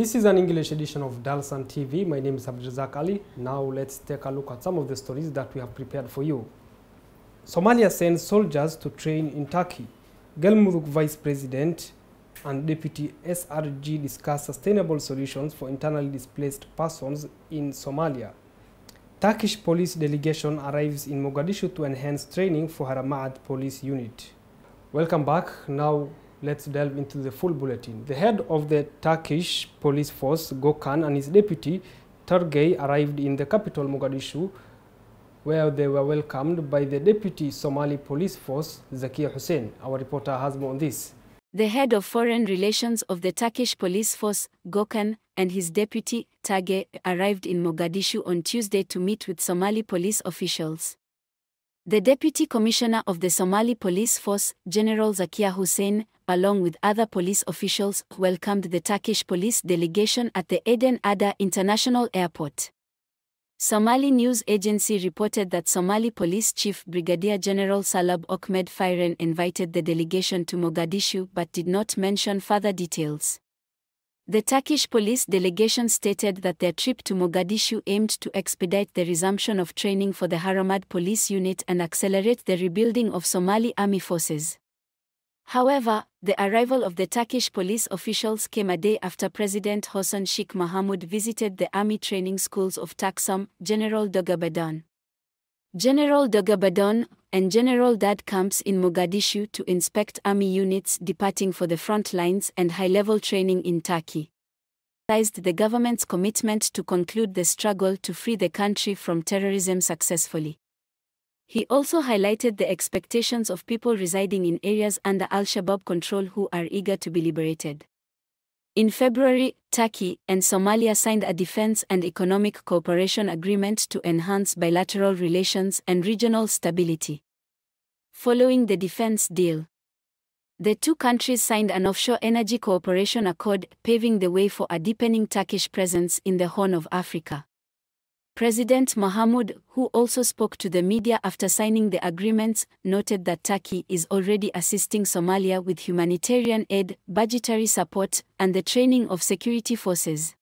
This is an English edition of Dalsan TV. My name is Abdulrazak Ali. Now let's take a look at some of the stories that we have prepared for you. Somalia sends soldiers to train in Turkey. Galmudug Vice President and Deputy SRG discuss sustainable solutions for internally displaced persons in Somalia. Turkish police delegation arrives in Mogadishu to enhance training for Haramad police unit. Welcome back. Now let's delve into the full bulletin. The head of the Turkish police force, Gökhan, and his deputy, Turgay, arrived in the capital, Mogadishu, where they were welcomed by the deputy Somali police force, Zakia Hussein. Our reporter has more on this. The head of foreign relations of the Turkish police force, Gökhan, and his deputy, Turgay, arrived in Mogadishu on Tuesday to meet with Somali police officials. The deputy commissioner of the Somali police force, General Zakia Hussein, along with other police officials, welcomed the Turkish police delegation at the Eden Ada International Airport. Somali news agency reported that Somali Police Chief Brigadier General Salab Ahmed Firen invited the delegation to Mogadishu but did not mention further details. The Turkish police delegation stated that their trip to Mogadishu aimed to expedite the resumption of training for the Haramad police unit and accelerate the rebuilding of Somali army forces. However, the arrival of the Turkish police officials came a day after President Hassan Sheikh Mohamud visited the army training schools of Taksam, General Dogabadon, and General Dad camps in Mogadishu to inspect army units departing for the front lines and high-level training in Turkey. He emphasized the government's commitment to conclude the struggle to free the country from terrorism successfully. He also highlighted the expectations of people residing in areas under Al-Shabaab control who are eager to be liberated. In February, Turkey and Somalia signed a defense and economic cooperation agreement to enhance bilateral relations and regional stability. Following the defense deal, the two countries signed an offshore energy cooperation accord, paving the way for a deepening Turkish presence in the Horn of Africa. President Mohamud, who also spoke to the media after signing the agreements, noted that Turkey is already assisting Somalia with humanitarian aid, budgetary support, and the training of security forces.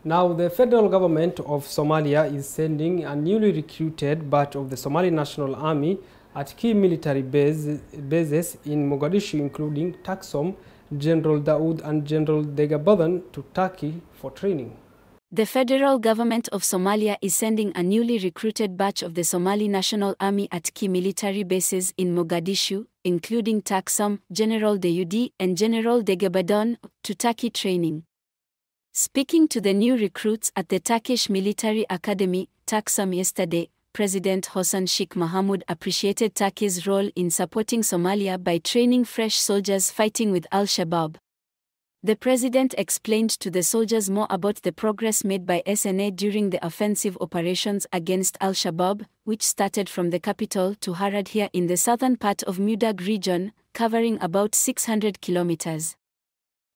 Now, the federal government of Somalia is sending a newly recruited batch of the Somali National Army at key military bases in Mogadishu, including Taksam, General Daoud, and General Degabadhan, to Turkey for training. The federal government of Somalia is sending a newly recruited batch of the Somali National Army at key military bases in Mogadishu, including Taksam, General Daoud, and General Degabadhan, to Turkey training. Speaking to the new recruits at the Turkish Military Academy, Taksam, yesterday, President Hassan Sheikh Mohamud appreciated Turkey's role in supporting Somalia by training fresh soldiers fighting with Al-Shabaab. The president explained to the soldiers more about the progress made by SNA during the offensive operations against Al-Shabaab, which started from the capital to Haradhia in the southern part of Mudag region, covering about 600 kilometers.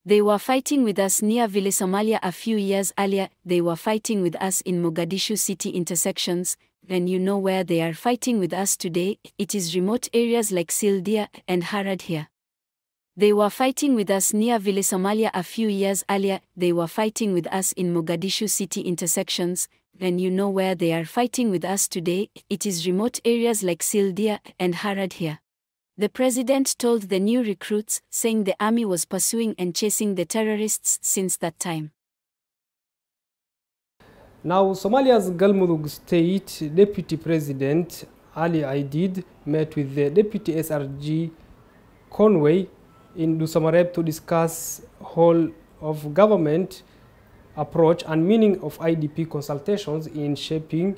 They were fighting with us near Ville Somalia a few years earlier. They were fighting with us in Mogadishu city intersections. And you know where they are fighting with us today. It is remote areas like Sildia and Haradhia. They were fighting with us near Ville Somalia a few years earlier. They were fighting with us in Mogadishu city intersections. And you know where they are fighting with us today. It is remote areas like Sildia and Haradhia. The president told the new recruits, saying the army was pursuing and chasing the terrorists since that time. Now, Somalia's Galmudug State Deputy President Ali Aidid met with the Deputy SRG Conway in Dusamareb to discuss whole of government approach and meaning of IDP consultations in shaping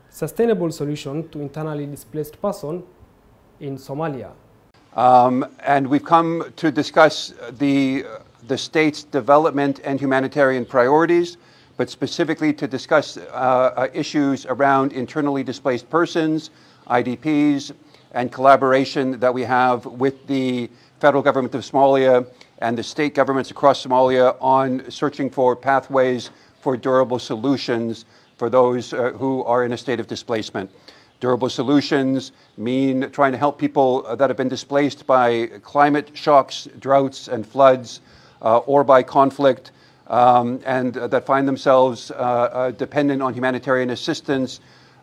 sustainable solution to internally displaced persons in Somalia. And we've come to discuss the state's development and humanitarian priorities, but specifically to discuss issues around internally displaced persons, IDPs, and collaboration that we have with the federal government of Somalia and the state governments across Somalia on searching for pathways for durable solutions for those who are in a state of displacement. Durable solutions mean trying to help people that have been displaced by climate shocks, droughts, and floods, or by conflict, and that find themselves dependent on humanitarian assistance,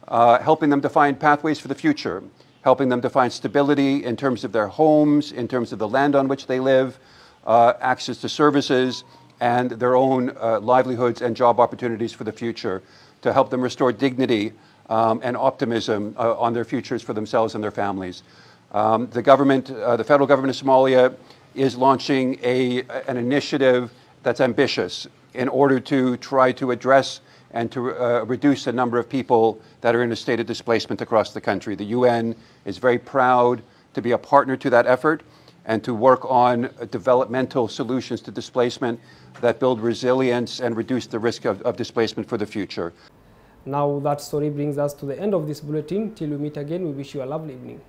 helping them to find pathways for the future, helping them to find stability in terms of their homes, in terms of the land on which they live, access to services, and their own livelihoods and job opportunities for the future, to help them restore dignity and optimism on their futures for themselves and their families. The federal government of Somalia is launching an initiative that's ambitious in order to try to address and to reduce the number of people that are in a state of displacement across the country. The UN is very proud to be a partner to that effort and to work on developmental solutions to displacement that build resilience and reduce the risk of displacement for the future. Now that story brings us to the end of this bulletin. Till we meet again, we wish you a lovely evening.